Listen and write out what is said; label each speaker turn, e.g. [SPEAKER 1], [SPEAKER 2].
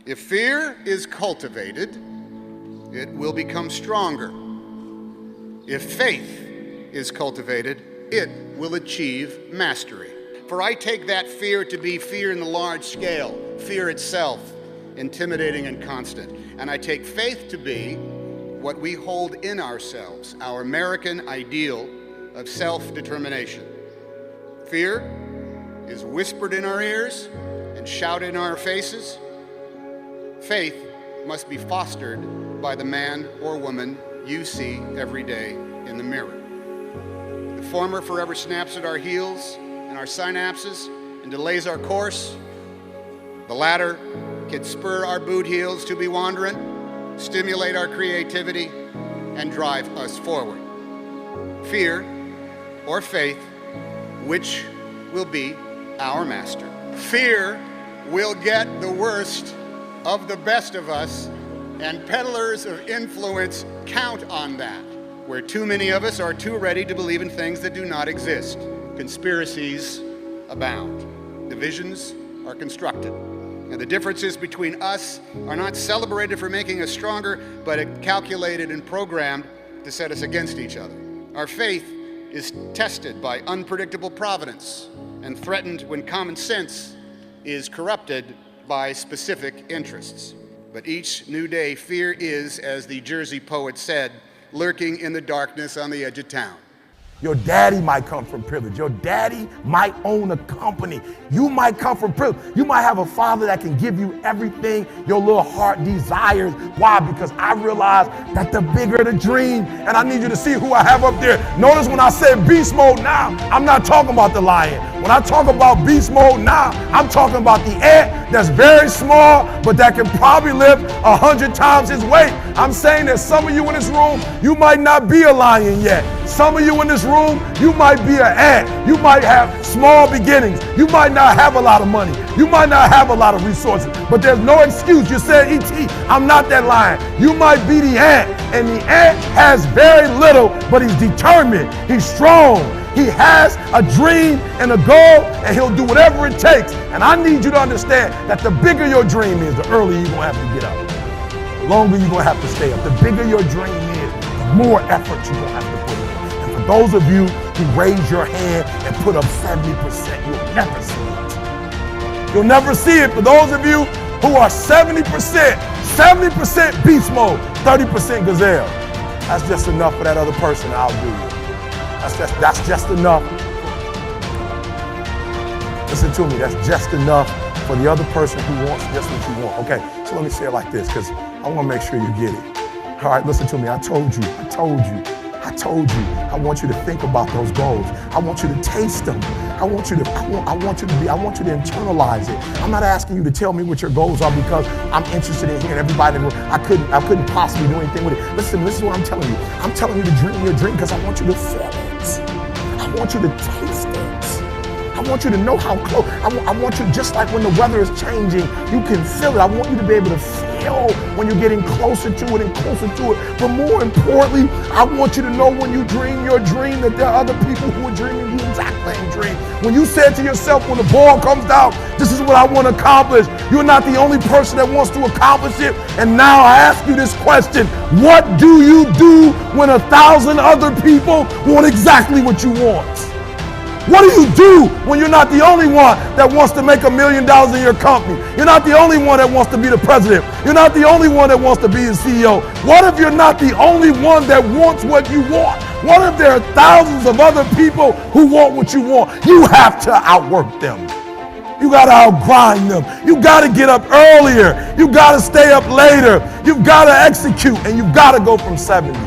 [SPEAKER 1] If fear is cultivated, it will become stronger. If faith is cultivated, it will achieve mastery. For I take that fear to be fear in the large scale, fear itself, intimidating and constant. And I take faith to be what we hold in ourselves, our American ideal of self-determination. Fear is whispered in our ears and shouted in our faces. Faith must be fostered by the man or woman you see every day in the mirror. The former forever snaps at our heels and our synapses and delays our course. The latter can spur our boot heels to be wandering, stimulate our creativity, and drive us forward. Fear or faith, which will be our master? Fear will get the worst of the best of us, and peddlers of influence count on that, where too many of us are too ready to believe in things that do not exist. Conspiracies abound. Divisions are constructed. And the differences between us are not celebrated for making us stronger, but calculated and programmed to set us against each other. Our faith is tested by unpredictable providence and threatened when common sense is corrupted by specific interests. But each new day, fear is, as the Jersey poet said, lurking in the darkness on the edge of town.
[SPEAKER 2] Your daddy might come from privilege. Your daddy might own a company. You might come from privilege. You might have a father that can give you everything your little heart desires. Why? Because I realize that the bigger the dream, and I need you to see who I have up there. Notice when I said beast mode now, I'm not talking about the lion. When I talk about beast mode now, I'm talking about the ant that's very small, but that can probably lift 100 times his weight. I'm saying that some of you in this room, you might not be a lion yet. Some of you in this room, you might be an ant. You might have small beginnings. You might not have a lot of money. You might not have a lot of resources, but there's no excuse. You said, E.T., I'm not that lion. You might be the ant, and the ant has very little, but he's determined. He's strong. He has a dream and a goal, and he'll do whatever it takes. And I need you to understand that the bigger your dream is, the earlier you're going to have to get up. The longer you're going to have to stay up. The bigger your dream is, the more effort you're going to have to put in. And for those of you who raise your hand and put up 70%, you'll never see it. You'll never see it. For those of you who are 70% beast mode, 30% gazelle. That's just enough for that other person to outdo you. That's just enough. Listen to me, that's just enough for the other person who wants just what you want. Okay, so let me say it like this, because I want to make sure you get it. All right, listen to me, I told you. I want you to think about those goals. I want you to taste them. I want you to internalize it. I'm not asking you to tell me what your goals are because I'm interested in hearing everybody. I couldn't possibly do anything with it. Listen, this is what I'm telling you. I'm telling you to dream your dream because I want you to feel it. I want you to taste it. I want you to know how close. I want you, just like when the weather is changing, you can feel it. I want you to be able to feel when you're getting closer to it and closer to it. But more importantly, I want you to know when you dream your dream that there are other people who are dreaming the exact same dream. When you said to yourself, when the ball comes down, this is what I want to accomplish. You're not the only person that wants to accomplish it. And now I ask you this question. What do you do when 1,000 other people want exactly what you want? What do you do when you're not the only one that wants to make $1 million in your company? You're not the only one that wants to be the president. You're not the only one that wants to be the CEO. What if you're not the only one that wants what you want? What if there are thousands of other people who want what you want? You have to outwork them. You got to outgrind them. You got to get up earlier. You got to stay up later. You've got to execute, and you've got to go from 70